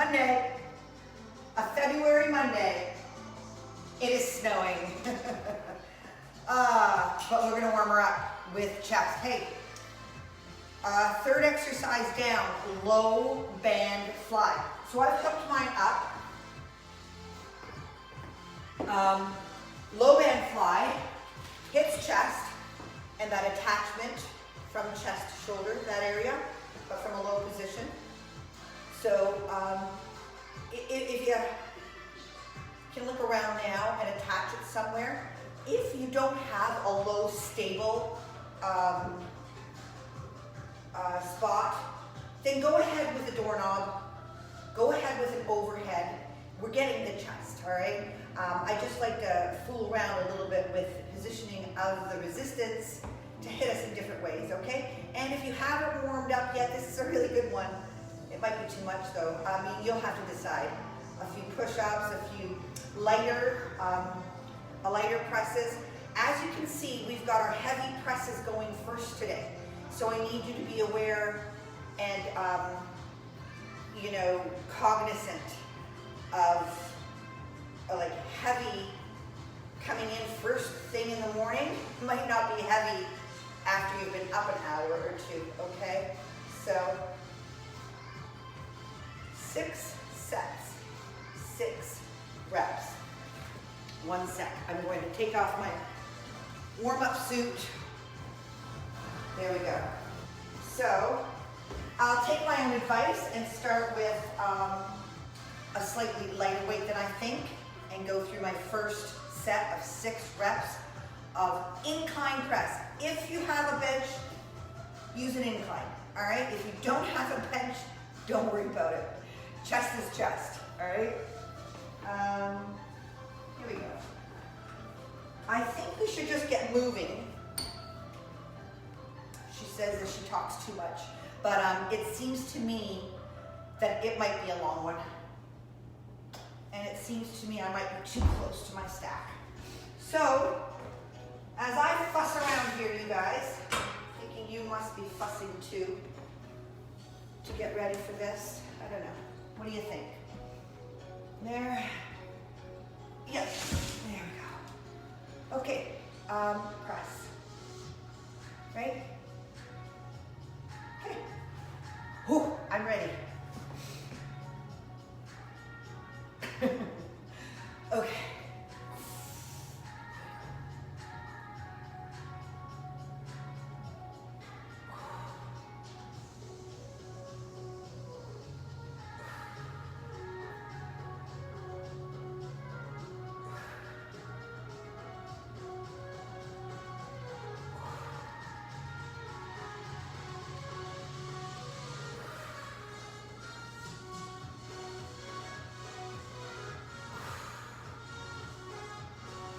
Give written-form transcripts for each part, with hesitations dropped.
Monday, a February Monday. It is snowing. But we're gonna warm her up with chest. Hey, third exercise down, low band fly. So I've hooked mine up. Low band fly hits chest and that attachment from chest to shoulder, that area, but from a low position. So if you can look around now and attach it somewhere, if you don't have a low stable spot, then go ahead with the doorknob, go ahead with an overhead. We're getting the chest, all right? I just like to fool around a little bit with positioning of the resistance to hit us in different ways, okay? And if you haven't warmed up yet, this is a really good one. It might be too much though. I mean, you'll have to decide. A few push-ups, a few lighter presses. As you can see, we've got our heavy presses going first today. So I need you to be aware and, cognizant of like heavy coming in first thing in the morning. Might not be heavy after you've been up an hour or two, okay? So 6 sets, 6 reps. 1 sec. I'm going to take off my warm-up suit. There we go. So I'll take my own advice and start with a slightly lighter weight than I think and go through my first set of 6 reps of incline press. If you have a bench, use an incline, all right? If you don't have a bench, don't worry about it. Chest is chest, all right? Here we go. I think we should just get moving. She says that she talks too much, but it seems to me that it might be a long one. And it seems to me I might be too close to my stack. So, as I fuss around here, you guys, thinking you must be fussing too, to get ready for this. I don't know. What do you think? There. Yes. There we go. Okay. Press. Right? Okay. Whew, I'm ready. Okay.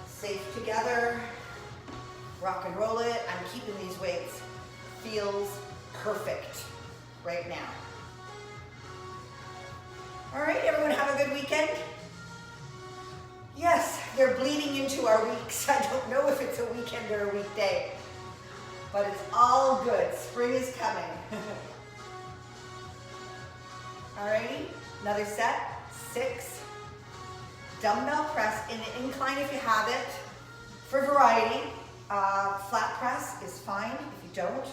Safe together, rock and roll it. I'm keeping these weights. Feels perfect right now. All right, everyone have a good weekend. Yes, they're bleeding into our weeks. I don't know if it's a weekend or a weekday, but it's all good. Spring is coming. All righty, another set, 6. Dumbbell press in an incline if you have it. For variety, flat press is fine if you don't.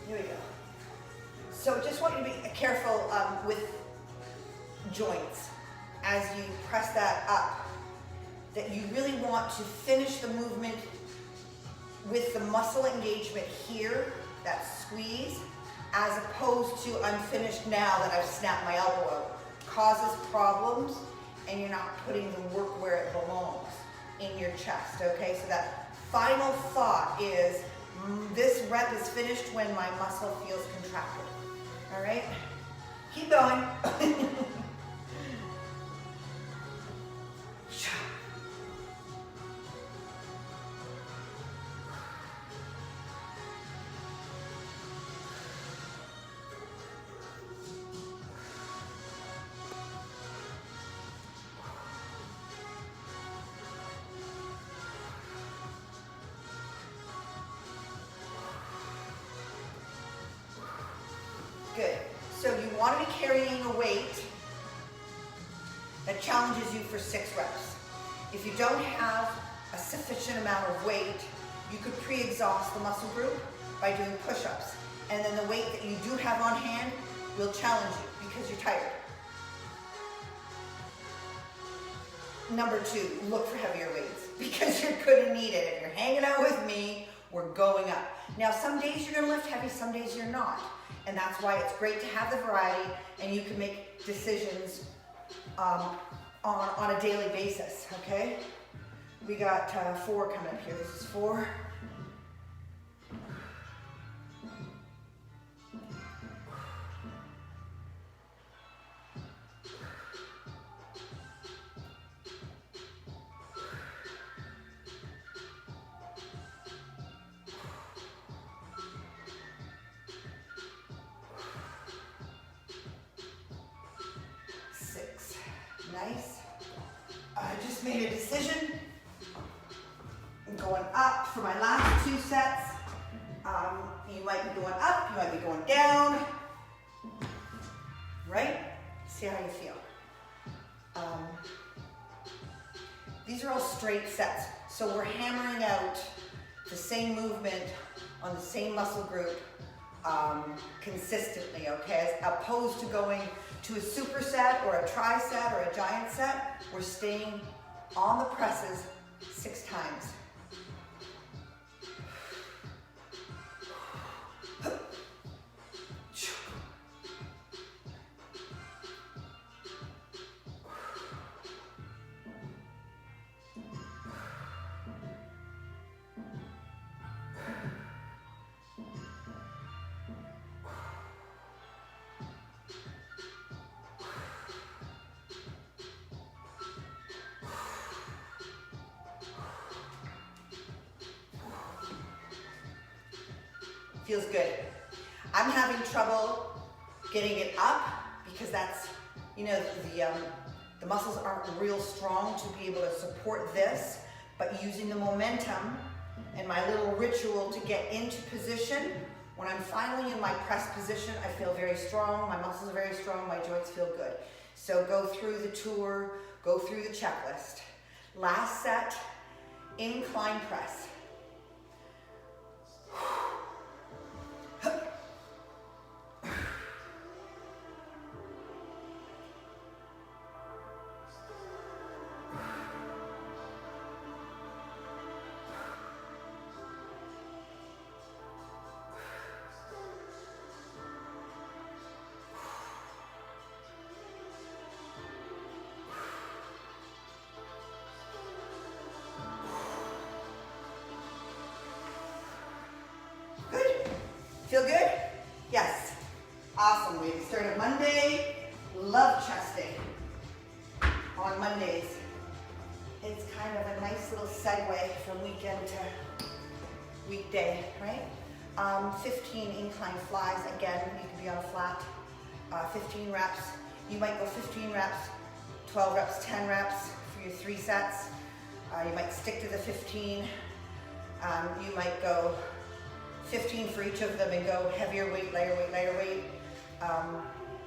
Here we go. So just want you to be careful with joints as you press that up, that you really want to finish the movement with the muscle engagement here, that squeeze, as opposed to I'm finished now that I've snapped my elbow out. Causes problems and you're not putting the work where it belongs, in your chest, okay? So that final thought is, this rep is finished when my muscle feels contracted. All right? Keep going. want to be carrying a weight that challenges you for 6 reps. If you don't have a sufficient amount of weight, you could pre-exhaust the muscle group by doing push-ups. And then the weight that you do have on hand will challenge you because you're tired. Number 2, look for heavier weights because you're gonna need it. If you're hanging out with me, we're going up. Now, some days you're gonna lift heavy, some days you're not. And that's why it's great to have the variety and you can make decisions on a daily basis, okay? We got 4 coming up here. This is 4. Nice. I just made a decision. I'm going up for my last 2 sets. You might be going up, you might be going down. Right? See how you feel. These are all straight sets. So we're hammering out the same movement on the same muscle group consistently, okay? As opposed to going to a superset or a tri-set or a giant set, we're staying on the presses 6 times. Feels good. I'm having trouble getting it up because that's, you know, the muscles aren't real strong to be able to support this, but using the momentum and my little ritual to get into position, when I'm finally in my press position, I feel very strong, my muscles are very strong, my joints feel good. So go through the tour, go through the checklist. Last set, incline press. Feel good? Yes. Awesome. We started Monday. Love chest day on Mondays. It's kind of a nice little segue from weekend to weekday, right? 15 incline flies. Again, you can be on a flat. 15 reps. You might go 15 reps, 12 reps, 10 reps for your 3 sets. You might stick to the 15. You might go 15 for each of them and go heavier weight, lighter weight, lighter weight.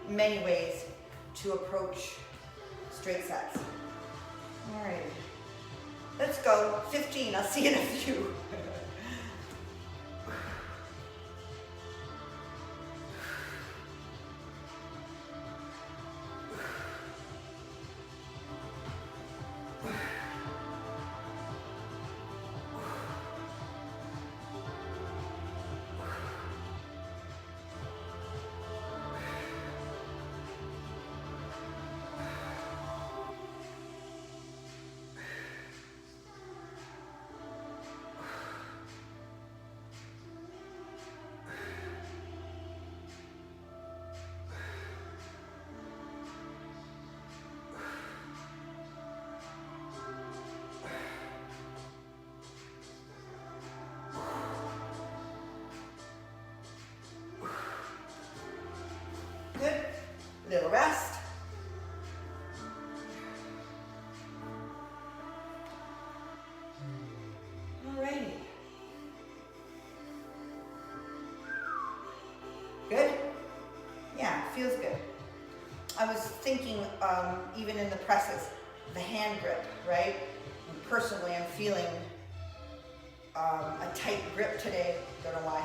Many ways to approach straight sets. All right, let's go 15. I'll see you in a few. Good. Little rest. Alrighty. Good? Yeah, feels good. I was thinking, even in the presses, the hand grip, right? And personally, I'm feeling a tight grip today, don't know why.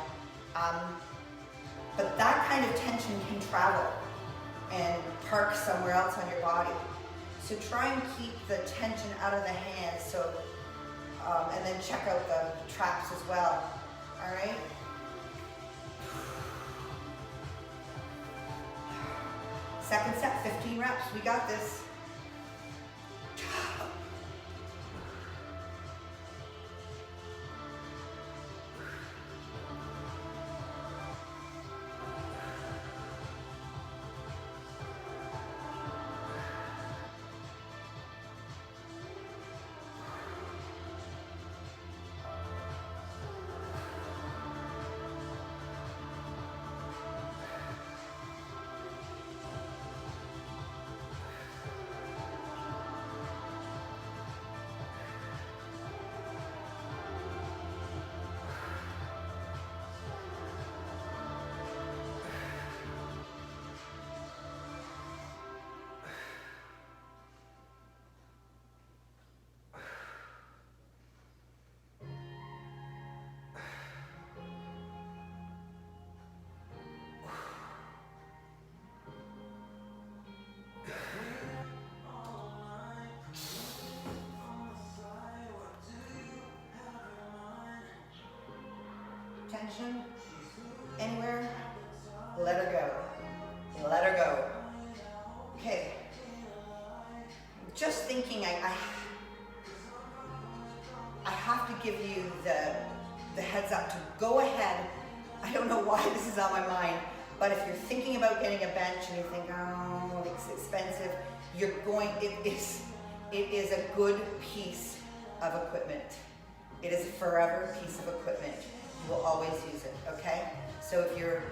But that kind of tension can travel and park somewhere else on your body. So try and keep the tension out of the hands, so, and then check out the traps as well, all right? Second set, 15 reps, we got this. Tension anywhere, let her go. Let her go. Okay. Just thinking, I have to give you the heads up to go ahead. I don't know why this is on my mind, but if you're thinking about getting a bench and you think, oh, it's expensive, it is a good piece of equipment. It is a forever piece of equipment. You will always use it, okay? So if you're,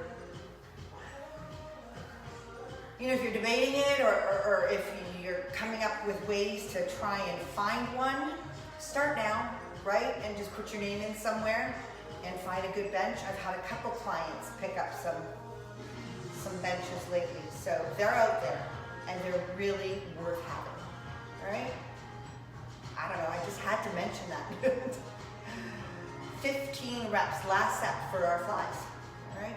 if you're debating it or if you're coming up with ways to try and find one, start now, right? And just put your name in somewhere and find a good bench. I've had a couple clients pick up some benches lately. So they're out there and they're really worth having, all right? I don't know, I just had to mention that. 15 reps, last set for our flies, all right?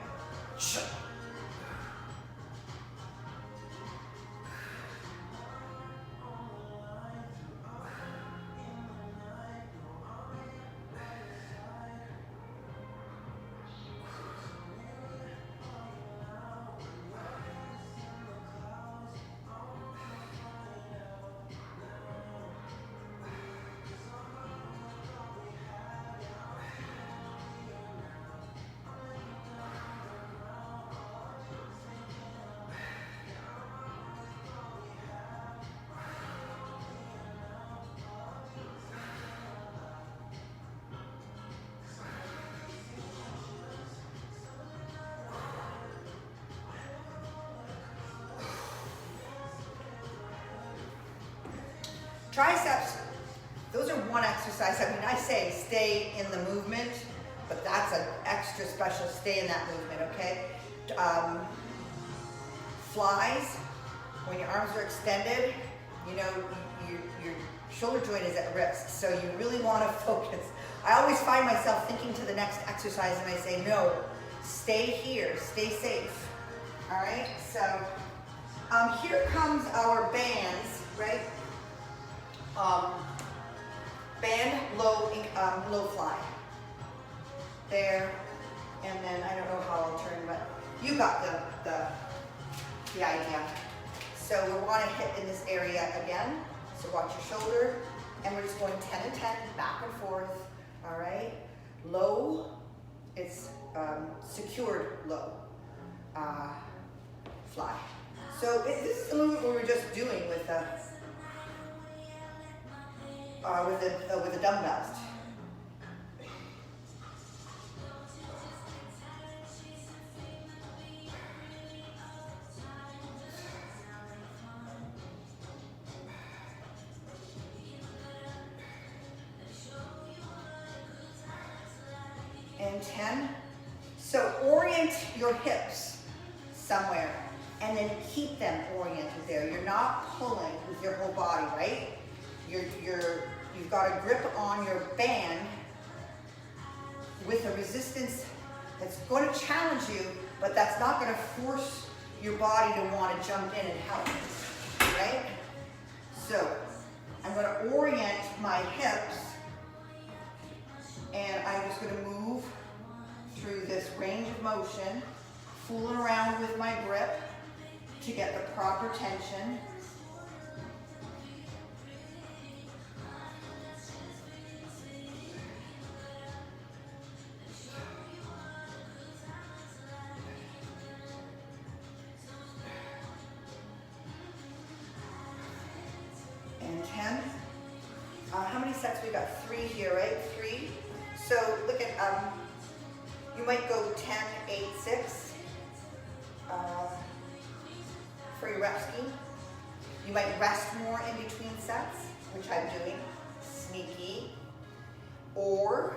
Triceps, those are one exercise. I mean, I say stay in the movement, but that's an extra special stay in that movement, okay? Flies, when your arms are extended, your shoulder joint is at risk, so you really want to focus. I always find myself thinking to the next exercise and I say, no, stay here, stay safe, all right? So here comes our bands, right? Band, low fly. There, and then I don't know how I'll turn, but you got the idea. So we want to hit in this area again. So watch your shoulder, and we're just going 10 and 10, back and forth. All right. Low, it's secured low fly. So this is the movement we were just doing with the dumbbells. And 10. So orient your hips somewhere. and then keep them oriented there. You're not pulling with your whole body, right? You've got a grip on your band with a resistance that's going to challenge you, but that's not going to force your body to want to jump in and help, right? So I'm going to orient my hips, and I'm just going to move through this range of motion, fooling around with my grip to get the proper tension. And 10. How many sets? We got 3 here, right? 3. So look at, you might go 10, 8, 6 for your rep scheme. You might rest more in between sets, which I'm doing, sneaky. Or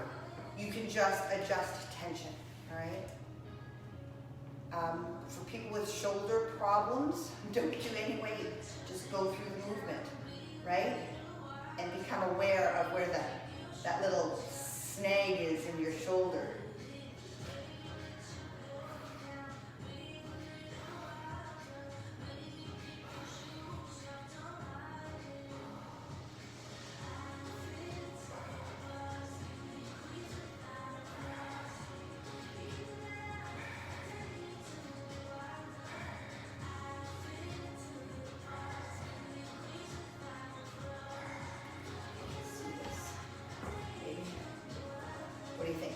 you can just adjust tension, all right? For people with shoulder problems, don't do any weight, just go through the movement, right? And become aware of where that little snag is in your shoulder. What do you think?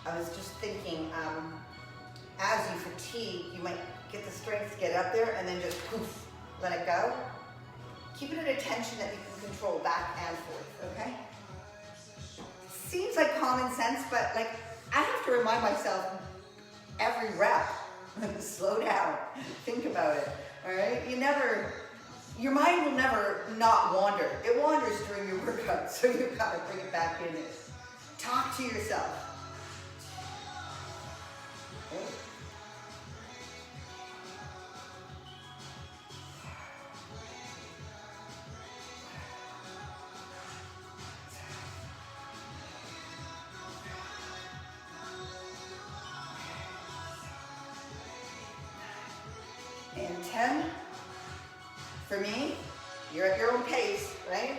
I was just thinking, as you fatigue, you might get the strength to get up there and then just poof, let it go. Keep it at a tension that you can control back and forth, okay? Seems like common sense, but like I have to remind myself every rep, slow down, think about it, all right? Your mind will never not wander. It wanders during your workout, so you've got to bring it back in it. Talk to yourself. Okay. And 10. For me, you're at your own pace, right?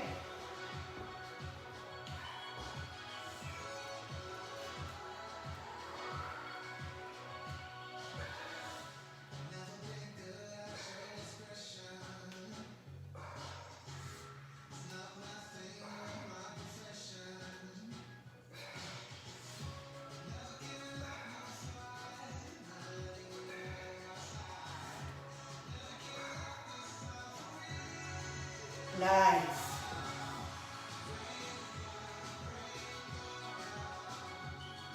Nice.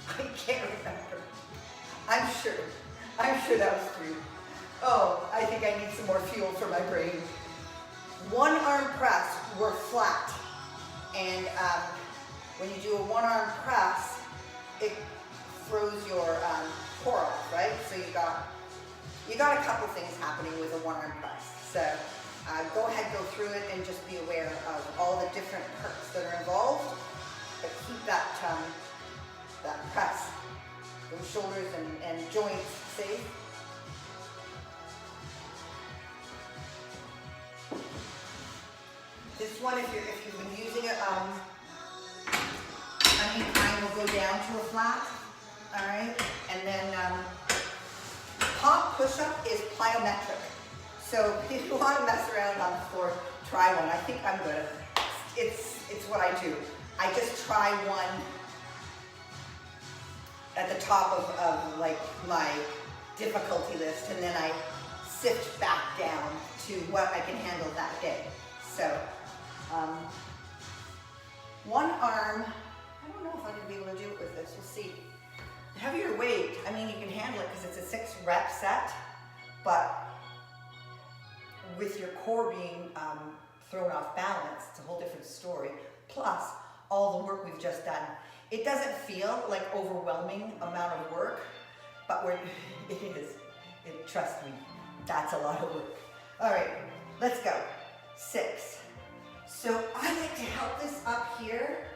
I can't remember. I'm sure that was 3. Oh, I think I need some more fuel for my brain. One arm press, we're flat. And when you do a one arm press, it throws your core off, right? So you got a couple things happening with a one arm press. So go ahead, go through it, and just be aware of all the different parts that are involved. But keep that press, those shoulders and joints safe. This one, if you've been using it, incline will go down to a flat. All right, and then pop push-up is plyometric. So if you want to mess around on the floor, try one. I think I'm good. It's what I do. I just try one at the top of like my difficulty list, and then I sift back down to what I can handle that day. So, one arm, I don't know if I'm gonna be able to do it with this, we'll see. Heavier weight, I mean, you can handle it because it's a 6 rep set, but with your core being thrown off balance, it's a whole different story. Plus, all the work we've just done. It doesn't feel like overwhelming amount of work, but it is. Trust me, that's a lot of work. All right, let's go. 6. So I like to help this up here.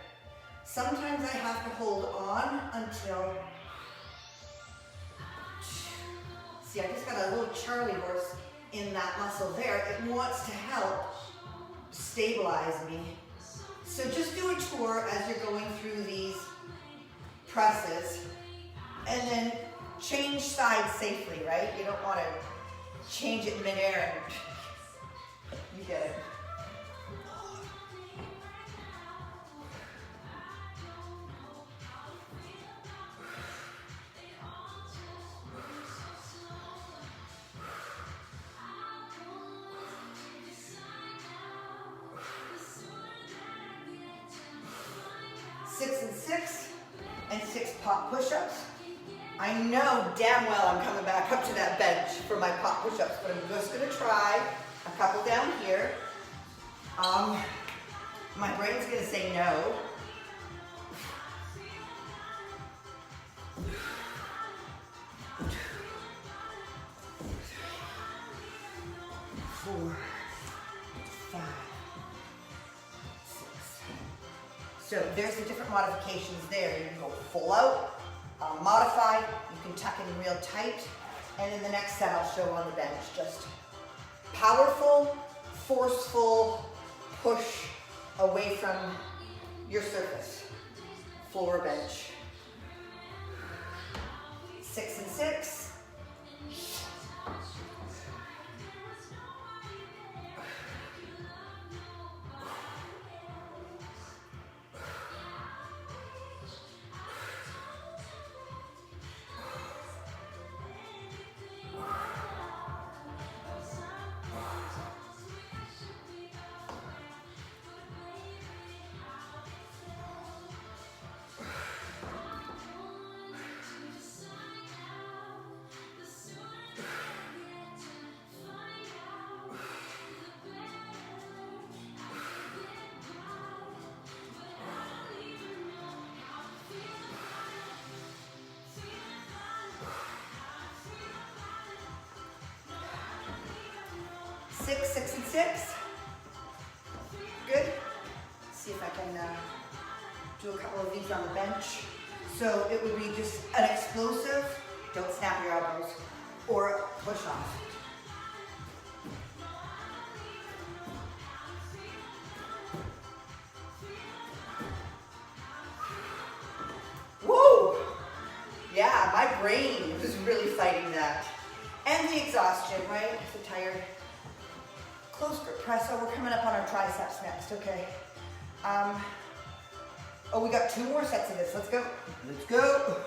Sometimes I have to hold on until, see, I just got a little Charlie horse in that muscle there. It wants to help stabilize me. So just do a tour as you're going through these presses, and then change sides safely, right? You don't want to change it midair and you get it. And 6 pop push-ups. I know damn well I'm coming back up to that bench for my pop push-ups, but I'm just gonna try a couple down here. My brain's gonna say no. 4, 5, 6. So there's the different modifications there. You can go full out, modify, you can tuck it in real tight, and in the next set I'll show on the bench. Just powerful, forceful push away from your surface, floor, bench. 6 and 6. 6, 6 and 6. Good. See if I can do a couple of these on the bench. So it would be just an explosive, don't snap your elbows, or push off. Whoa! Yeah, my brain was really fighting that. And the exhaustion, right? So tired. Close grip press. Oh, we're coming up on our triceps next, okay. Oh, we got 2 more sets of this. Let's go. Let's go.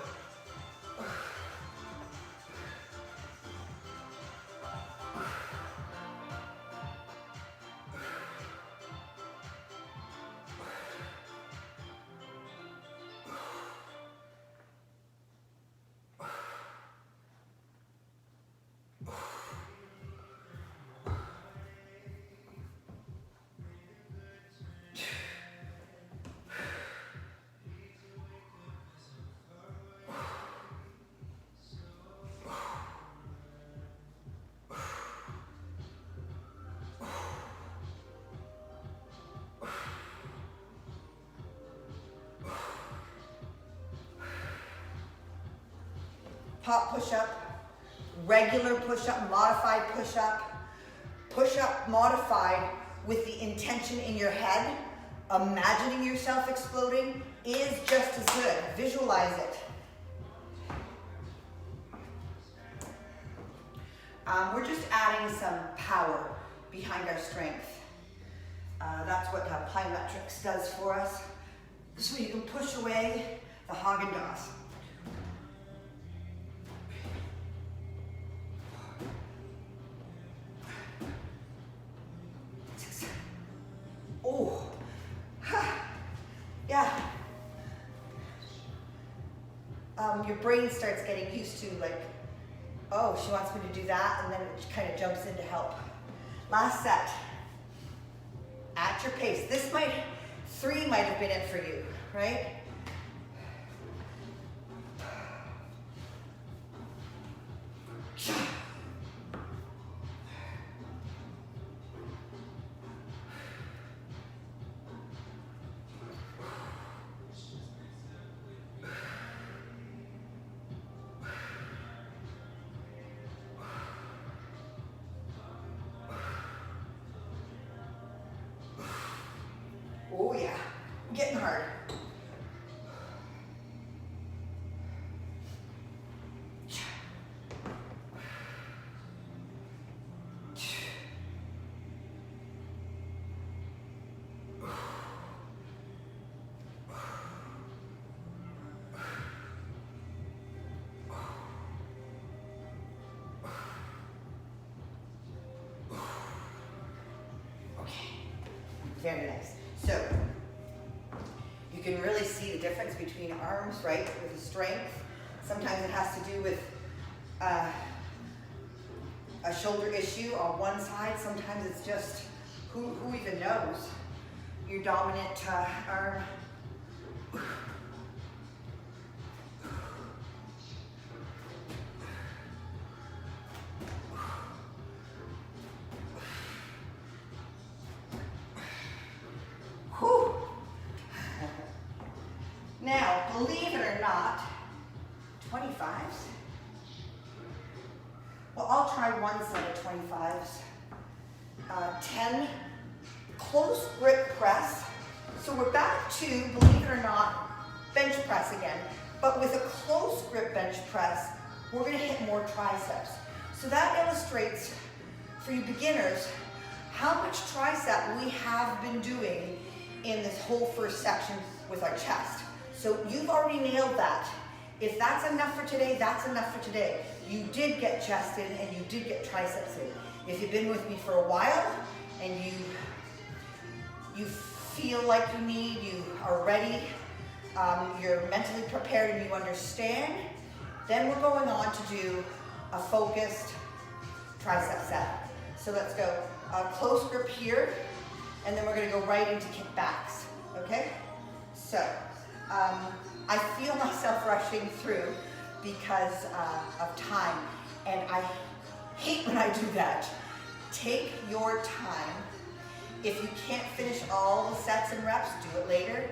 Pop push-up, regular push-up, modified push-up, push-up modified with the intention in your head, imagining yourself exploding is just as good. Visualize it. We're just adding some power behind our strength. That's what plyometrics does for us. So you can push away the Haagen-Dazs. your brain starts getting used to like, oh, she wants me to do that, and then it kind of jumps in to help. Last set, at your pace. 3 might have been it for you, right? Oh yeah, getting hard. Very nice. So, you can really see the difference between arms, right, with the strength. Sometimes it has to do with a shoulder issue on one side. Sometimes it's just, who even knows? Your dominant arm. Now, believe it or not, 25s. Well, I'll try one set of 25s. 10 close grip press. So we're back to, believe it or not, bench press again. But with a close grip bench press, we're gonna hit more triceps. So that illustrates, for you beginners, how much tricep we have been doing in this whole first section with our chest. So you've already nailed that. If that's enough for today, that's enough for today. You did get chest in and you did get triceps in. If you've been with me for a while and you feel like you are ready, you're mentally prepared and you understand, then we're going on to do a focused tricep set. So let's go close grip here, and then we're gonna go right into kickbacks, okay? So, I feel myself rushing through because of time, and I hate when I do that. Take your time. If you can't finish all the sets and reps, do it later.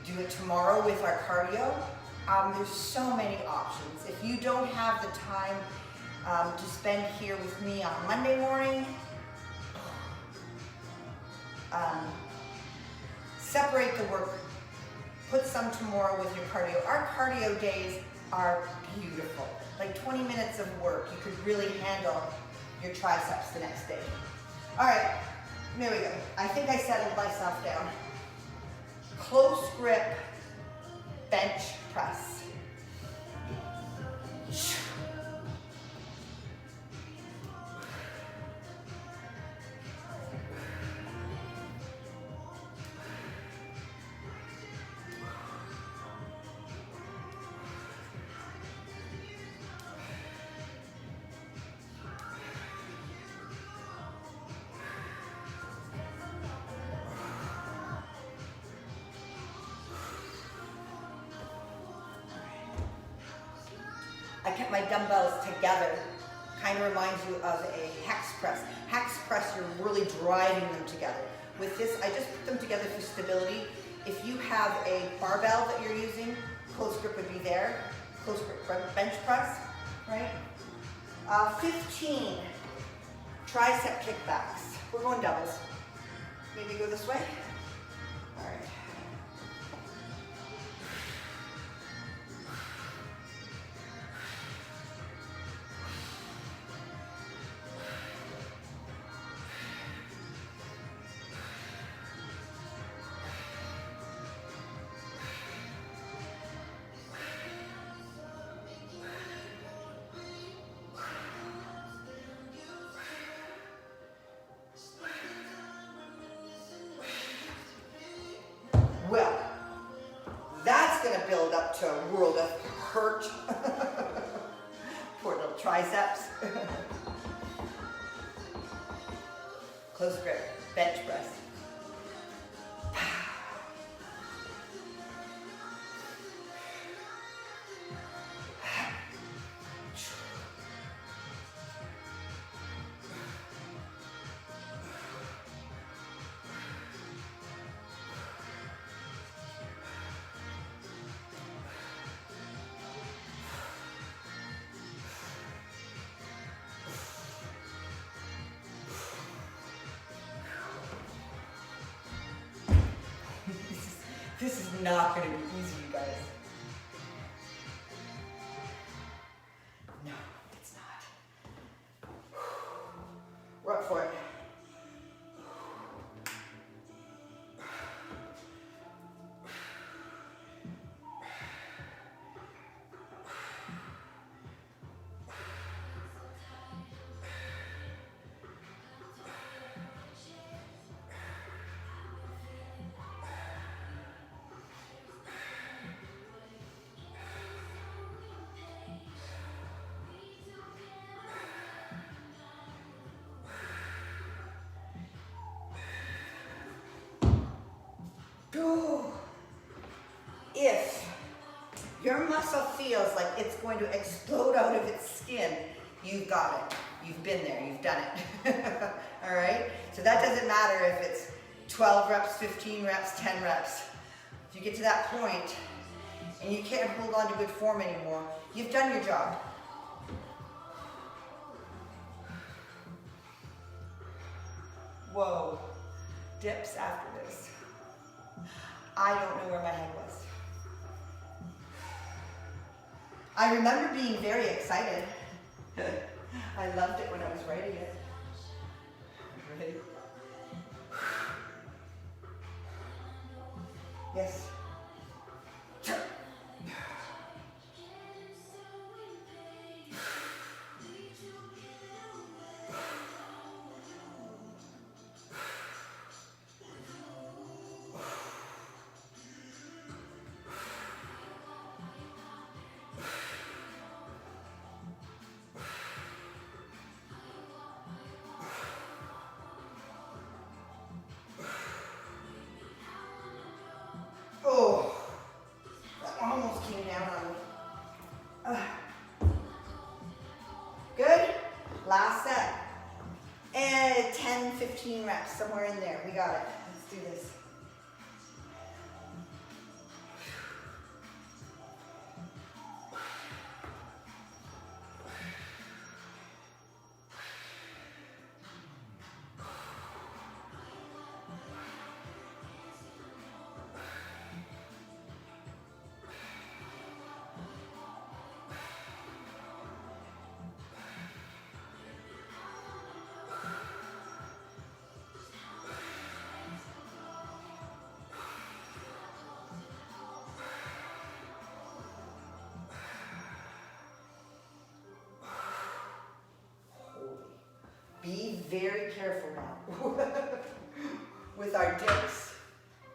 Do it tomorrow with our cardio. There's so many options. If you don't have the time to spend here with me on Monday morning, separate the work. Put some tomorrow with your cardio. Our cardio days are beautiful. Like 20 minutes of work, you could really handle your triceps the next day. All right, there we go. I think I settled myself down. Close grip bench press. I kept my dumbbells together. Kind of reminds you of a hex press. Hex press, you're really driving them together. With this, I just put them together for stability. If you have a barbell that you're using, close grip would be there. Close grip bench press, right? 15 tricep kickbacks. We're going doubles. Maybe go this way. All right. triceps. Close grip, bench press. This is not going to be easy, you guys. No, it's not. We're up for it. If your muscle feels like it's going to explode out of its skin, you've got it. You've been there, you've done it. All right? So that doesn't matter if it's 12 reps, 15 reps, 10 reps. If you get to that point and you can't hold on to good form anymore, you've done your job. Whoa. Dips after this. I don't know where my head was. I remember being very excited. I loved it when I was writing it. Ready? Yes. Oh, that almost came down on me. Good. Last set. And 10, 15 reps, somewhere in there. We got it. Let's do this. Be very careful now with our dips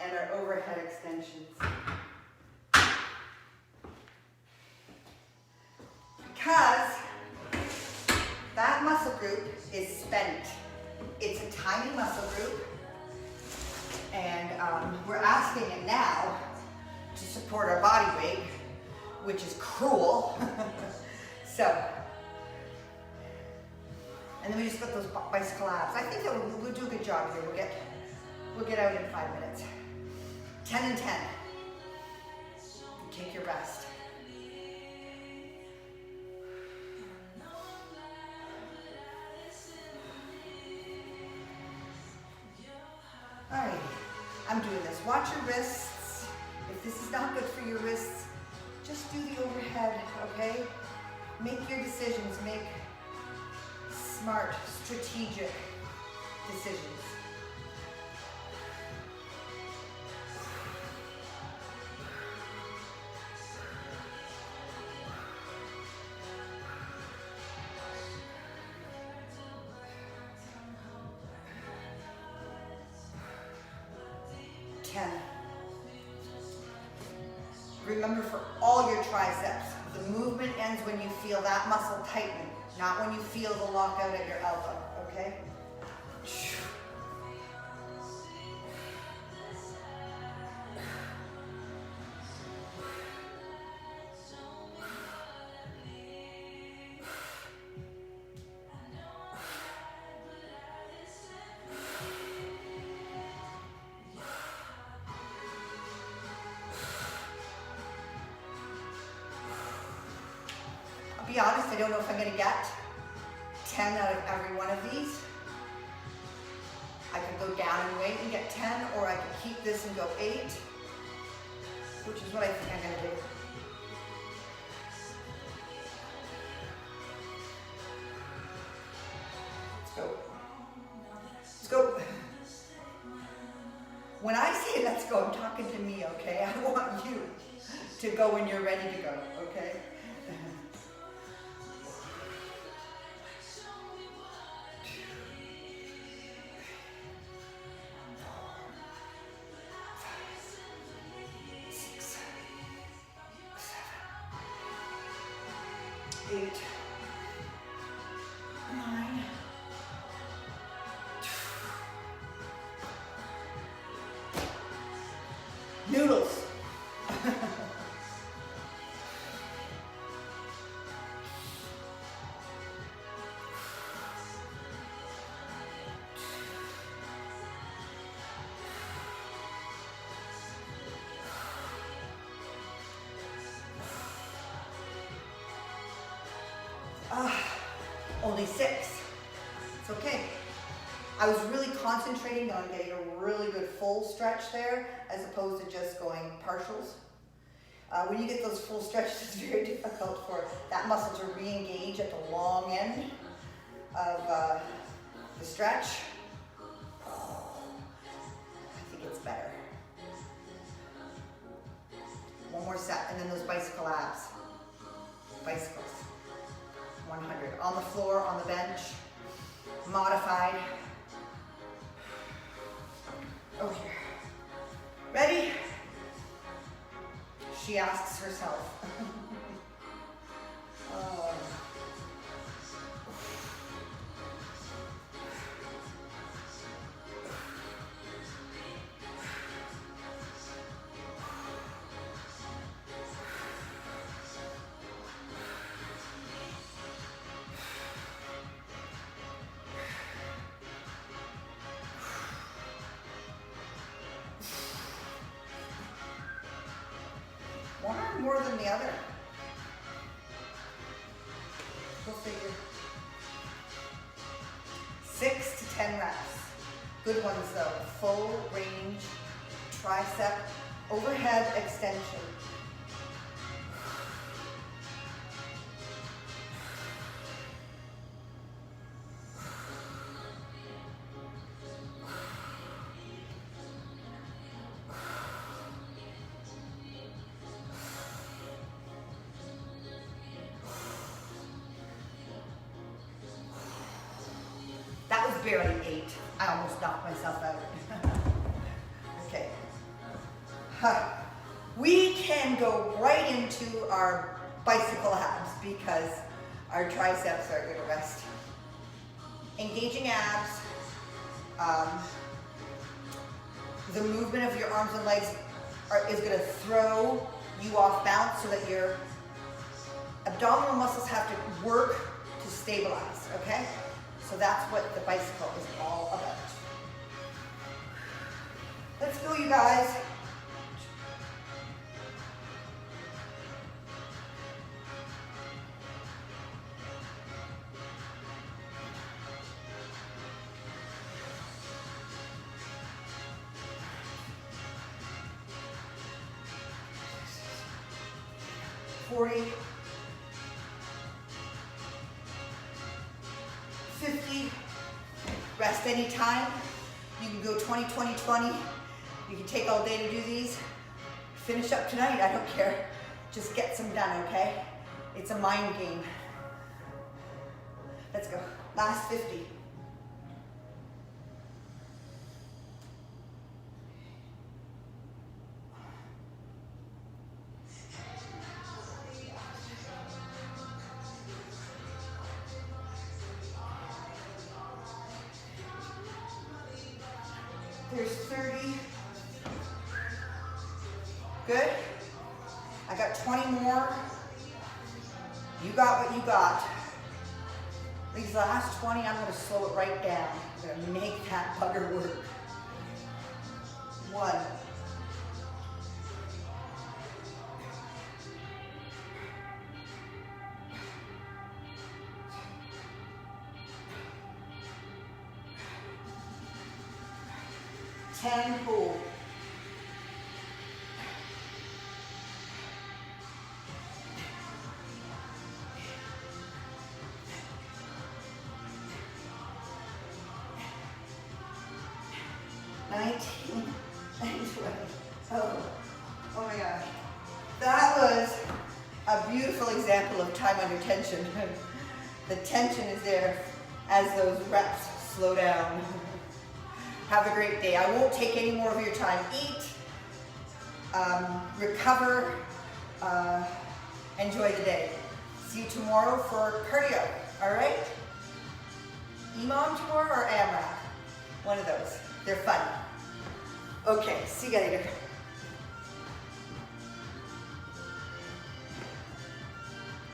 and our overhead extensions. Because that muscle group is spent. It's a tiny muscle group, and we're asking it now to support our body weight, which is cruel. So, and then we just got those bicycle abs. I think that we'll do a good job here. We'll get out in 5 minutes. 10 and 10. Take your rest. All right, I'm doing this. Watch your wrists. If this is not good for your wrists, just do the overhead, okay? Make your decisions. Make smart, strategic decisions. Remember, for all your triceps, the movement ends when you feel that muscle tighten. not when you feel the lockout at your elbow, okay? Be honest, I don't know if I'm going to get 10 out of every one of these. I could go down in weight and get 10, or I could keep this and go 8, which is what I think I'm going to do. Let's go. Let's go. When I say let's go, I'm talking to me, okay? I want you to go when you're ready to go, okay? Noodles. Only 6. It's okay. I was really concentrating on getting a really good full stretch there, as opposed to just going partials. When you get those full stretches, it's very difficult for that muscle to re-engage at the long end of the stretch. I think it's better. One more set, and then those bicycle abs. Bicycles. 100. On the floor, on the bench. Modified. Okay. Ready? She asks herself. Oh. One arm more than the other. Go figure. 6 to 10 reps. Good ones though. Full range, tricep, overhead extension. That was barely 8. I almost knocked myself out. Okay. We can go right into our bicycle abs because our triceps are going to rest. Engaging abs. The movement of your arms and legs is going to throw you off balance so that your abdominal muscles have to work to stabilize, okay? So that's what the bicycle is all about. Let's go, you guys. $40, 50, rest anytime. You can go 20, 20, 20. You can take all day to do these. Finish up tonight, I don't care. Just get some done, okay? It's a mind game. Let's go. Last 50. There's 30. Good. I got 20 more. You got what you got. These last 20, I'm gonna slow it right down. I'm gonna make that bugger work. 1. 10, hold. 19 and 20. Oh my gosh. That was a beautiful example of time under tension. The tension is there as those reps slow down. Have a great day. I won't take any more of your time. Eat, recover, enjoy the day. See you tomorrow for cardio, all right? EMOM tomorrow or AMRAP? One of those. They're fun. Okay, see you later.